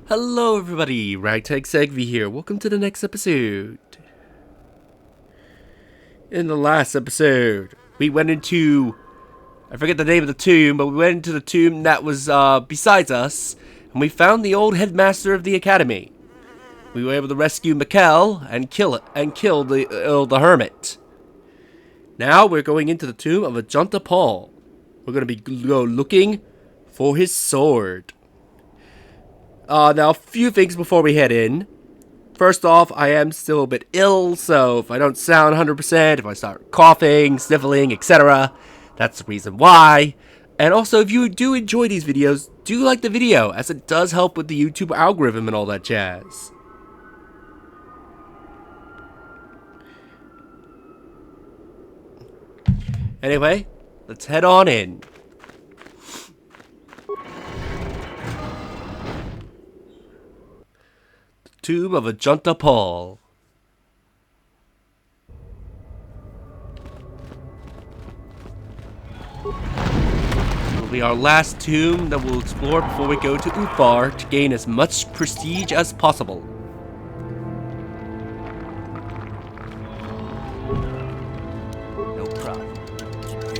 Hello everybody, Ragtag Segvi here. Welcome to the next episode. In the last episode, we went into... I forget the name of the tomb, but we went into the tomb that was besides us, and we found the old headmaster of the academy. We were able to rescue Mikkel and kill the hermit. Now we're going into the Tomb of Ajunta Pall. We're going to be looking for his sword. Now a few things before we head in. First off, I am still a bit ill, so if I don't sound 100%, if I start coughing, sniffling, etc., that's the reason why. And also, if you do enjoy these videos, do like the video, as it does help with the YouTube algorithm and all that jazz. Anyway, let's head on in. Tomb of Ajunta Pall. This will be our last tomb that we'll explore before we go to Uthar to gain as much prestige as possible. No problem.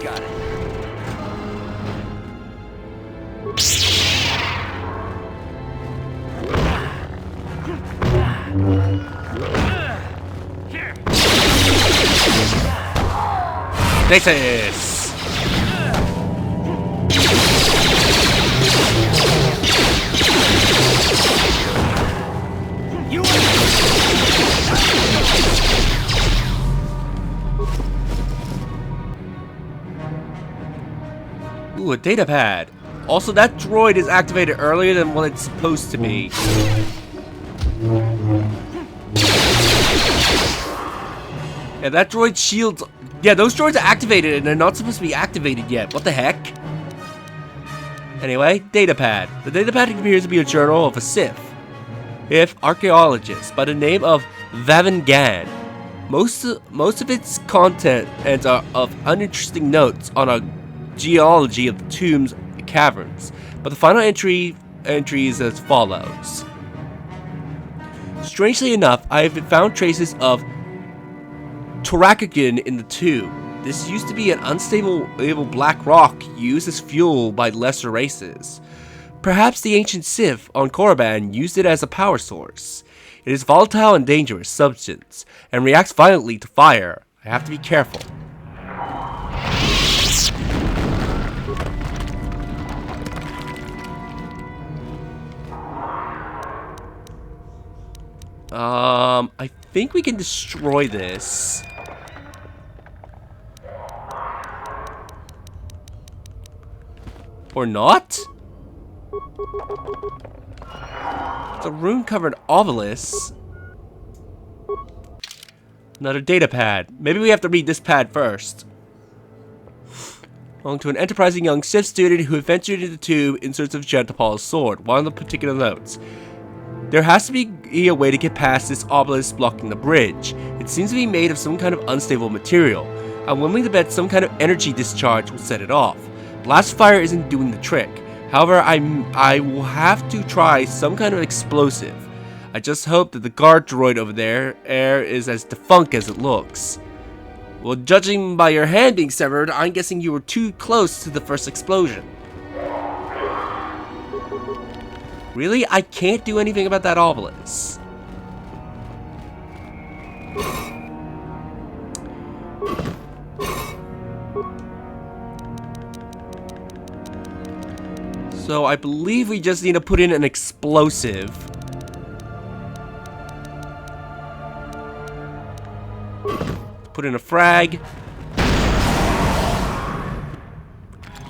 Got it. Stasis! Ooh, a data pad. Also, that droid is activated earlier than what it's supposed to be. Yeah, that droid shields... Yeah, those droids are activated and they're not supposed to be activated yet. What the heck? Anyway, datapad. The datapad appears to be a journal of a Sith archaeologist by the name of Vavin Gan. Most of its content are of uninteresting notes on a geology of the tomb's caverns, but the final entry is as follows. Strangely enough, I have found traces of Torakogen in the tomb. This used to be an unstable black rock used as fuel by lesser races. Perhaps the ancient Sith on Korriban used it as a power source. It is a volatile and dangerous substance, and reacts violently to fire. I have to be careful. I think we can destroy this. Or not? It's a rune-covered obelisk. Another data pad. Maybe we have to read this pad first. Belonging to an enterprising young Sith student who ventured into the tomb in search of Ajunta Pall's sword. One of the particular notes. There has to be a way to get past this obelisk blocking the bridge. It seems to be made of some kind of unstable material. I'm willing to bet some kind of energy discharge will set it off. Blast fire isn't doing the trick. However, I will have to try some kind of explosive. I just hope that the guard droid over there is as defunct as it looks. Well, judging by your hand being severed, I'm guessing you were too close to the first explosion. Really? I can't do anything about that obelisk. So I believe we just need to put in an explosive. Put in a frag.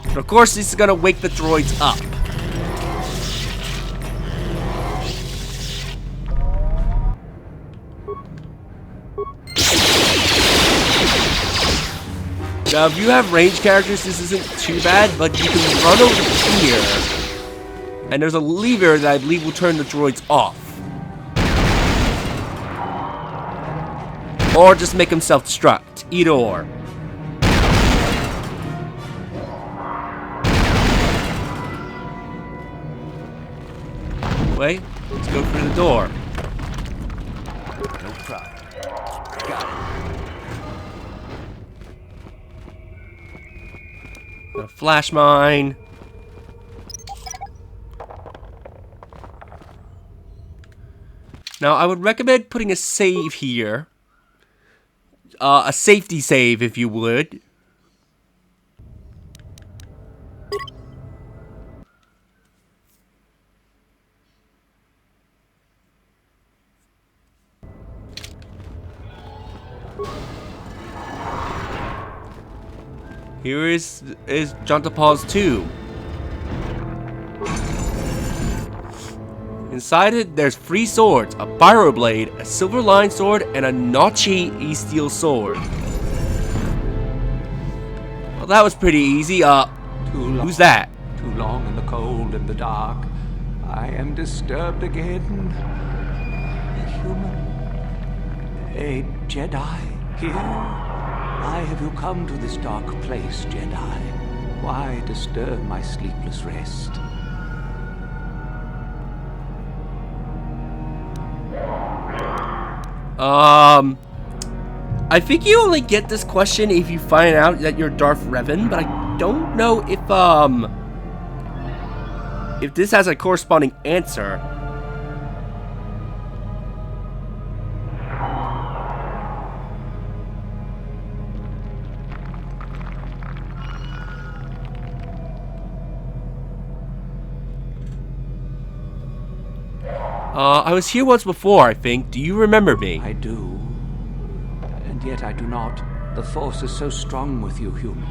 And of course, this is gonna wake the droids up. Now, if you have range characters, this isn't too bad, but you can run over here, and there's a lever that I believe will turn the droids off. Or just make them self-destruct. Either or. Wait. Let's go through the door. No problem. Got it. A flash mine. Now, I would recommend putting a save here. A safety save, if you would. Here is Ajunta Pall's tomb. Inside it, there's 3 swords, a pyro blade, a silver line sword, and a notchy e-steel sword. Well, that was pretty easy. Who's that? Too long in the cold and the dark. I am disturbed again. A human. A Jedi here. Why have you come to this dark place, Jedi? Why disturb my sleepless rest? I think you only get this question if you find out that you're Darth Revan, but I don't know if this has a corresponding answer. I was here once before, I think. Do you remember me? I do. And yet I do not. The Force is so strong with you, human.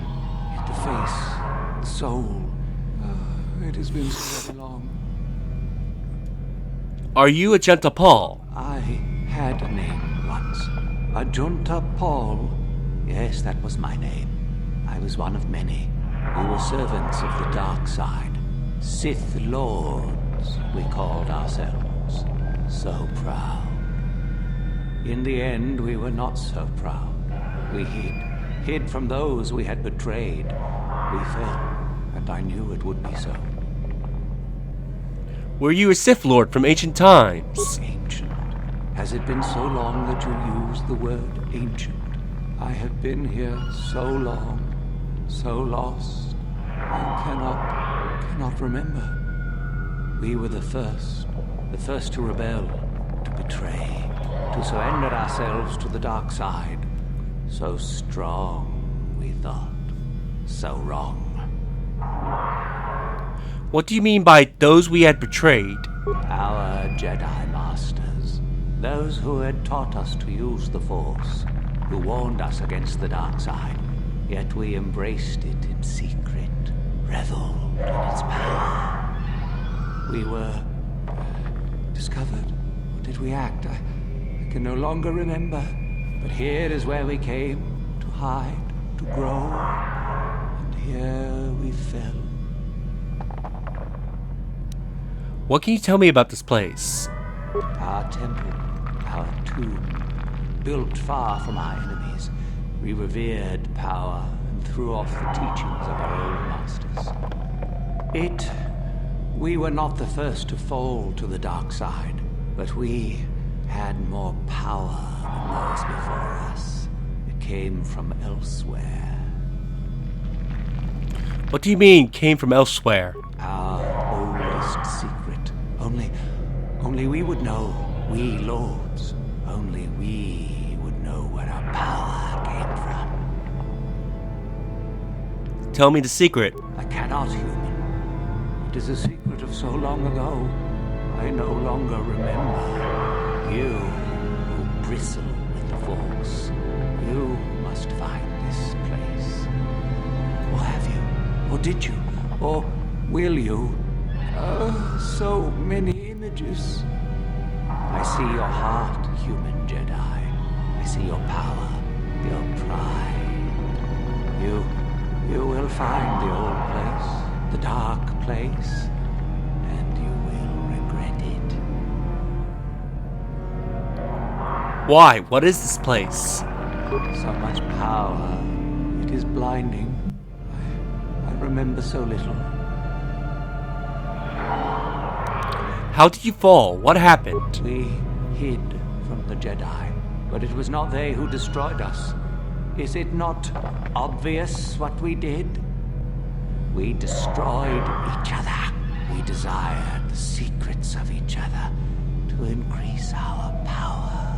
Yet the face, the soul. It has been so long. Are you Ajunta Pall? I had a name once. Ajunta Pall. Yes, that was my name. I was one of many. We were servants of the dark side. Sith Lords, we called ourselves. So proud. In the end, we were not so proud. We hid from those we had betrayed. We fell, and I knew it would be so. Were you a Sith Lord from ancient times? Ancient? Has it been so long that you used the word ancient? I have been here so long, so lost. I cannot remember. We were the first to rebel, to betray, to surrender ourselves to the dark side. So strong, we thought. So wrong. What do you mean by those we had betrayed? Our Jedi Masters. Those who had taught us to use the Force. Who warned us against the dark side. Yet we embraced it in secret. Reveled in its power. We were discovered. Or did we act? I can no longer remember. But here is where we came to hide, to grow. And here we fell. What can you tell me about this place? Our temple, our tomb, built far from our enemies. We revered power and threw off the teachings of our old masters. We were not the first to fall to the dark side, but we had more power than those before us. It came from elsewhere. What do you mean, came from elsewhere? Our oldest secret. Only we would know, we lords. Only we would know where our power came from. Tell me the secret. I cannot, human. It is a secret of so long ago. I no longer remember. You who bristle with the Force, you must find this place. Or have you? Or did you? Or will you? So many images. I see your heart, human Jedi. I see your power, your pride. You will find the old place, the dark place, and you will regret it. Why? What is this place? So much power. It is blinding. I remember so little. How did you fall? What happened? We hid from the Jedi, but it was not they who destroyed us. Is it not obvious what we did? We destroyed each other. We desired the secrets of each other to increase our power.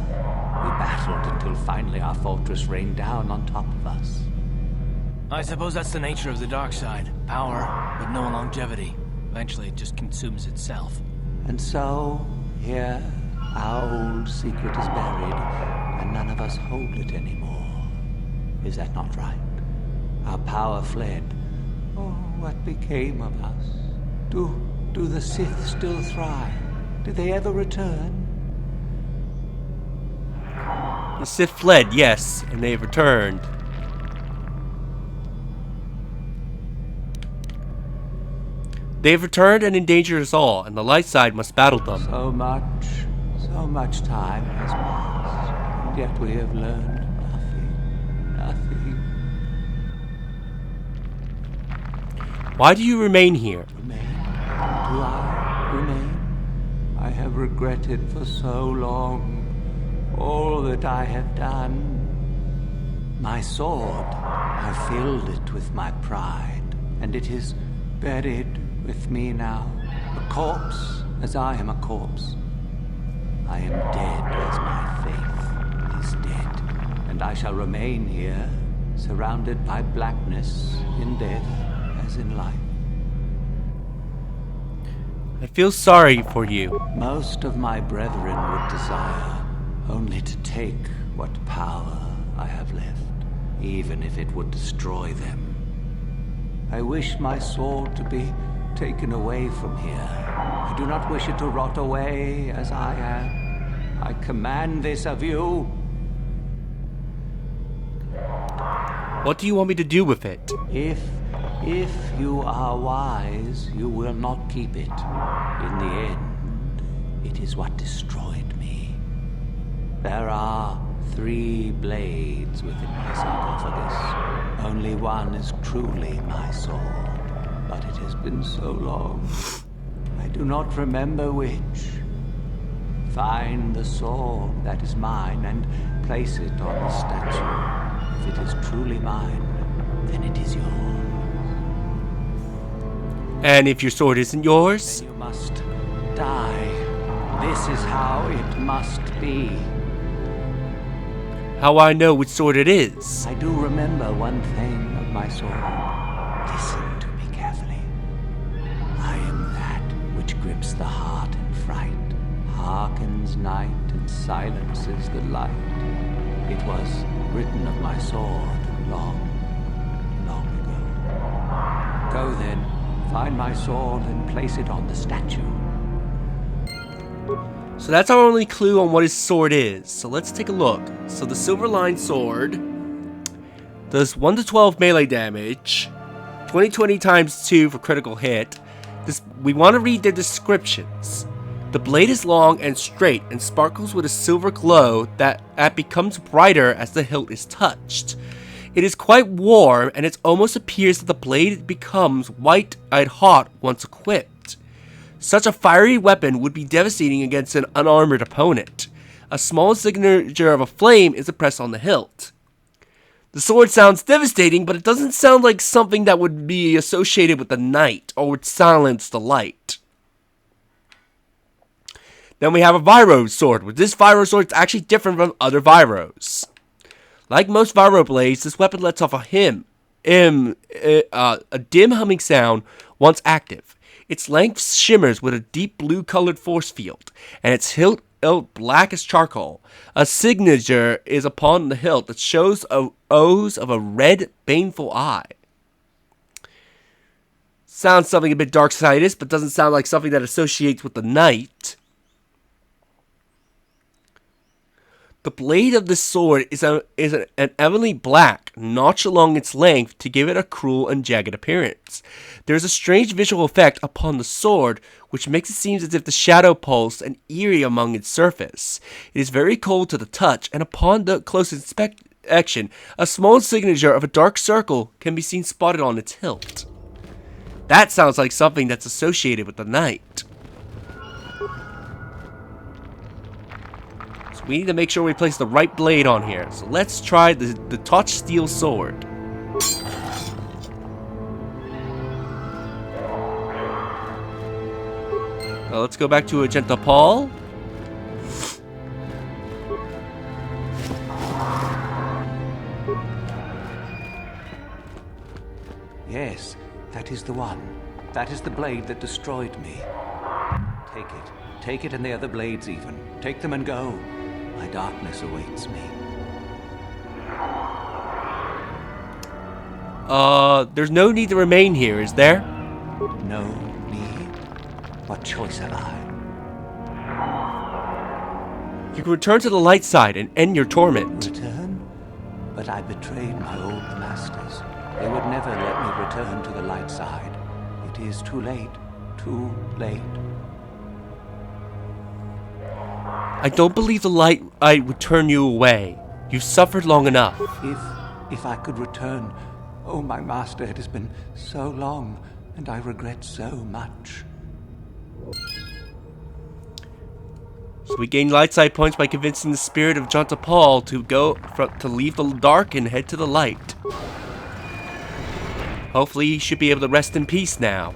We battled until finally our fortress rained down on top of us. I suppose that's the nature of the dark side. Power, but no longevity. Eventually it just consumes itself. And so, here, our old secret is buried, and none of us hold it anymore. Is that not right? Our power fled. Oh, what became of us? Do the Sith still thrive? Did they ever return? The Sith fled, yes, and they've returned. They've returned and endangered us all, and the light side must battle them. So much time has passed, and yet we have learned nothing. Why do you remain here? Remain? Do I remain? I have regretted for so long all that I have done. My sword, I filled it with my pride, and it is buried with me now, a corpse as I am a corpse. I am dead as my faith is dead, and I shall remain here, surrounded by blackness in death as in life. I feel sorry for you. Most of my brethren would desire only to take what power I have left, even if it would destroy them. I wish my sword to be taken away from here. I do not wish it to rot away as I am. I command this of you. What do you want me to do with it? If you are wise, you will not keep it. In the end, it is what destroyed me. There are 3 blades within my sarcophagus. Only one is truly my sword. But it has been so long, I do not remember which. Find the sword that is mine and place it on the statue. If it is truly mine, then it is yours. And if your sword isn't yours? Then you must die. This is how it must be. How I know which sword it is? I do remember one thing of my sword. Listen to me carefully. I am that which grips the heart in fright, hearkens night and silences the light. It was written of my sword long ago. Go then, find my sword and place it on the statue. So that's our only clue on what his sword is. So let's take a look. So the silver line sword does 1 to 12 melee damage, 20 times 2 for critical hit. We want to read their descriptions. The blade is long and straight and sparkles with a silver glow that becomes brighter as the hilt is touched. It is quite warm, and it almost appears that the blade becomes white-eyed hot once equipped. Such a fiery weapon would be devastating against an unarmored opponent. A small signature of a flame is impressed on the hilt. The sword sounds devastating, but it doesn't sound like something that would be associated with the night or would silence the light. Then we have a Viro sword. With this Viro sword, it's actually different from other Viros. Like most Viro blades, this weapon lets off a dim humming sound once active. Its length shimmers with a deep blue colored force field, and its hilt black as charcoal. A signature is upon the hilt that shows O's of a red, baneful eye. Sounds something a bit dark-sided, but doesn't sound like something that associates with the night. The blade of this sword is an ebony black, notch along its length to give it a cruel and jagged appearance. There is a strange visual effect upon the sword, which makes it seem as if the shadow pulsed and eerie among its surface. It is very cold to the touch, and upon the close inspection, a small signature of a dark circle can be seen spotted on its hilt. That sounds like something that's associated with the night. So we need to make sure we place the right blade on here. So let's try the touch steel sword. Let's go back to Ajunta Pall. Yes, that is the one. That is the blade that destroyed me. Take it. Take it and the other blades even. Take them and go. My darkness awaits me. There's no need to remain here, is there? No need? What choice have I? You can return to the light side and end your torment. Return? But I betrayed my old masters. They would never let me return to the light side. It is too late. Too late. I don't believe the light would turn you away. You've suffered long enough. If I could return. Oh, my master, it has been so long, and I regret so much. So we gain light side points by convincing the spirit of Ajunta Pall to leave the dark and head to the light. Hopefully he should be able to rest in peace now.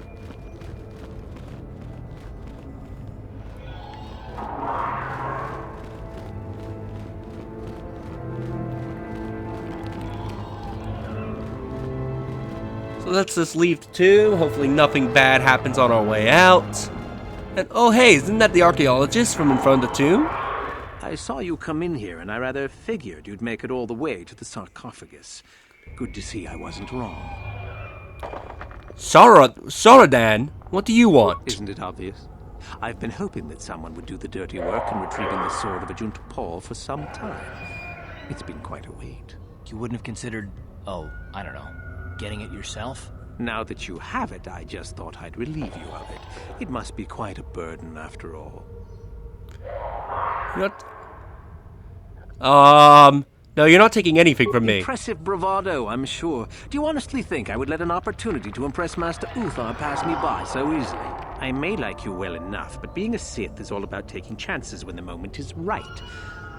So let's just leave the tomb. Hopefully nothing bad happens on our way out. And oh hey, isn't that the archaeologist from in front of the tomb? I saw you come in here, and I rather figured you'd make it all the way to the sarcophagus. Good to see I wasn't wrong. Saradan, what do you want? Isn't it obvious? I've been hoping that someone would do the dirty work in retrieving the sword of Ajunta Pall for some time. It's been quite a wait. You wouldn't have considered, oh, I don't know, getting it yourself? Now that you have it, I just thought I'd relieve you of it. It must be quite a burden after all. You're no, you're not taking anything from me. Impressive bravado, I'm sure. Do you honestly think I would let an opportunity to impress Master Uthar pass me by so easily? I may like you well enough, but being a Sith is all about taking chances when the moment is right.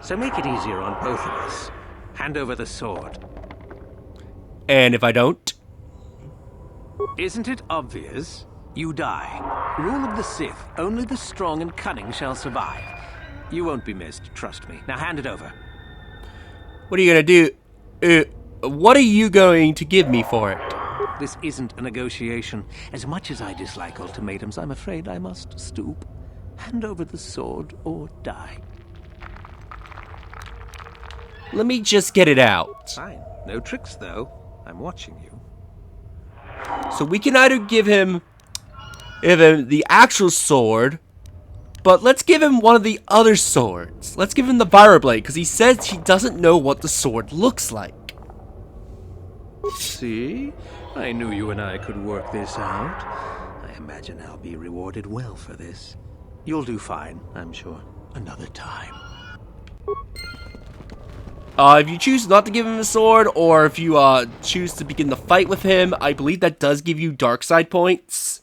So make it easier on both of us. Hand over the sword. And if I don't? Isn't it obvious? You die. Rule of the Sith. Only the strong and cunning shall survive. You won't be missed, trust me. Now hand it over. What are you gonna do? What are you going to give me for it? This isn't a negotiation. As much as I dislike ultimatums, I'm afraid I must stoop. Hand over the sword or die. Let me just get it out. Fine. No tricks, though. I'm watching you. So we can either give him the actual sword, but let's give him one of the other swords. Let's give him the Vira Blade, because he says he doesn't know what the sword looks like. See? I knew you and I could work this out. I imagine I'll be rewarded well for this. You'll do fine, I'm sure. Another time. If you choose not to give him a sword, or if you choose to begin the fight with him, I believe that does give you dark side points.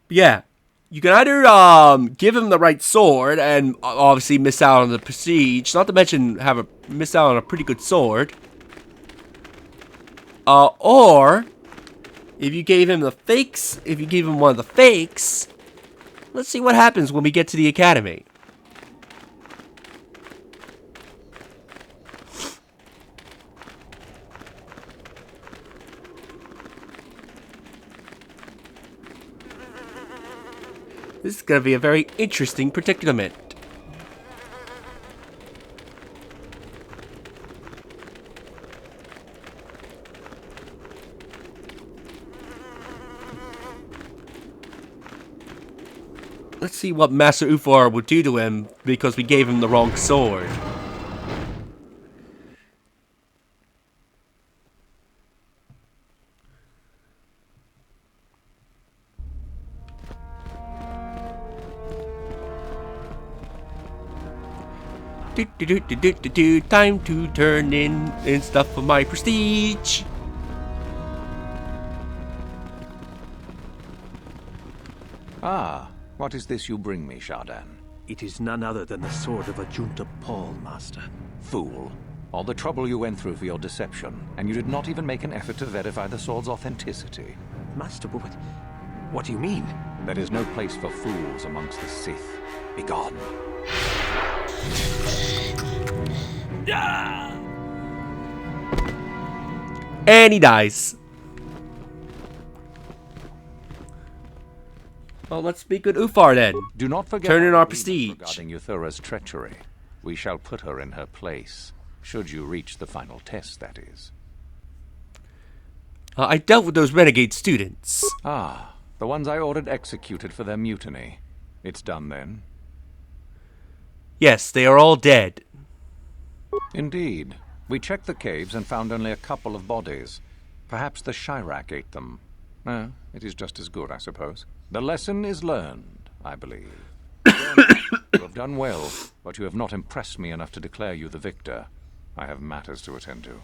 Yeah, you can either give him the right sword and obviously miss out on the prestige, not to mention miss out on a pretty good sword. Or if you gave him one of the fakes, let's see what happens when we get to the academy. This is going to be a very interesting predicament. Let's see what Master Uthar will do to him because we gave him the wrong sword. Time to turn in stuff for my prestige. Ah, what is this you bring me, Shardan? It is none other than the sword of Ajunta Pall, Master. Fool. All the trouble you went through for your deception, and you did not even make an effort to verify the sword's authenticity. Master, what do you mean? There is no place for fools amongst the Sith. Begone. And he dies. Well, let's speak with Uthar then. Do not forget Turn in our our prestige. regarding Euthura's treachery. We shall put her in her place, should you reach the final test, that is. I dealt with those renegade students. Ah, the ones I ordered executed for their mutiny. It's done then? Yes, they are all dead. Indeed. We checked the caves and found only a couple of bodies. Perhaps the Shirak ate them. It is just as good, I suppose. The lesson is learned, I believe. You have done well, but you have not impressed me enough to declare you the victor. I have matters to attend to.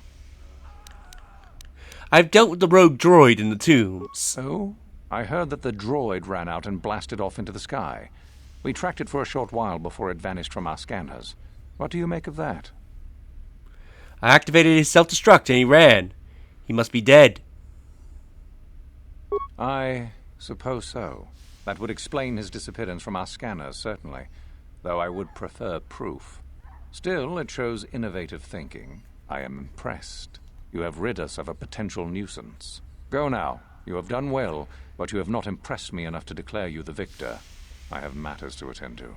I've dealt with the rogue droid in the tombs. Oh? I heard that the droid ran out and blasted off into the sky. We tracked it for a short while before it vanished from our scanners. What do you make of that? I activated his self-destruct and he ran. He must be dead. I suppose so. That would explain his disappearance from our scanners, certainly. Though I would prefer proof. Still, it shows innovative thinking. I am impressed. You have rid us of a potential nuisance. Go now. You have done well, but you have not impressed me enough to declare you the victor. I have matters to attend to.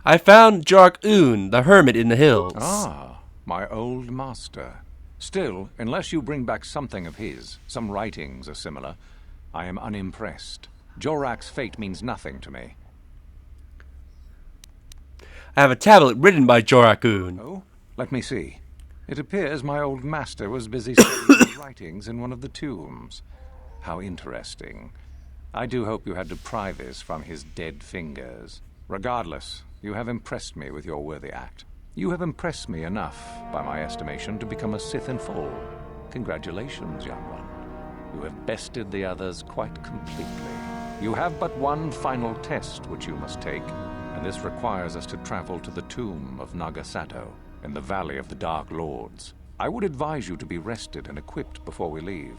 I found Jark-Un, the hermit in the hills. Ah, my old master. Still, unless you bring back something of his, some writings or similar, I am unimpressed. Jorak's fate means nothing to me. I have a tablet written by Jark-Un. Oh? Let me see. It appears my old master was busy studying his writings in one of the tombs. How interesting. I do hope you had to pry this from his dead fingers. Regardless, you have impressed me with your worthy act. You have impressed me enough, by my estimation, to become a Sith in full. Congratulations, young one. You have bested the others quite completely. You have but one final test which you must take, and this requires us to travel to the tomb of Nagasato, in the Valley of the Dark Lords. I would advise you to be rested and equipped before we leave.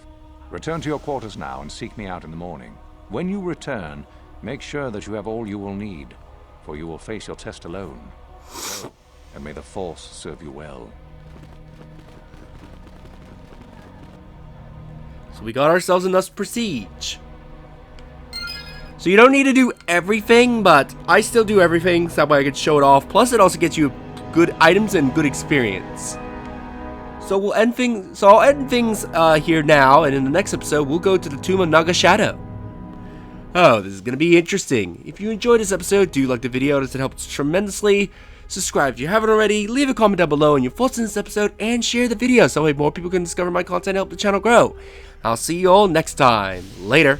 Return to your quarters now and seek me out in the morning. When you return, make sure that you have all you will need, for you will face your test alone. Go, and may the Force serve you well. So we got ourselves enough prestige. So you don't need to do everything, but I still do everything so that way I can show it off. Plus it also gets you good items and good experience. So we'll end things. So I'll end things here now, and in the next episode we'll go to the Tomb of Nagasato. Oh, this is gonna be interesting. If you enjoyed this episode, do like the video, as it helps tremendously. Subscribe if you haven't already. Leave a comment down below on your thoughts on this episode, and share the video so that way more people can discover my content and help the channel grow. I'll see you all next time. Later.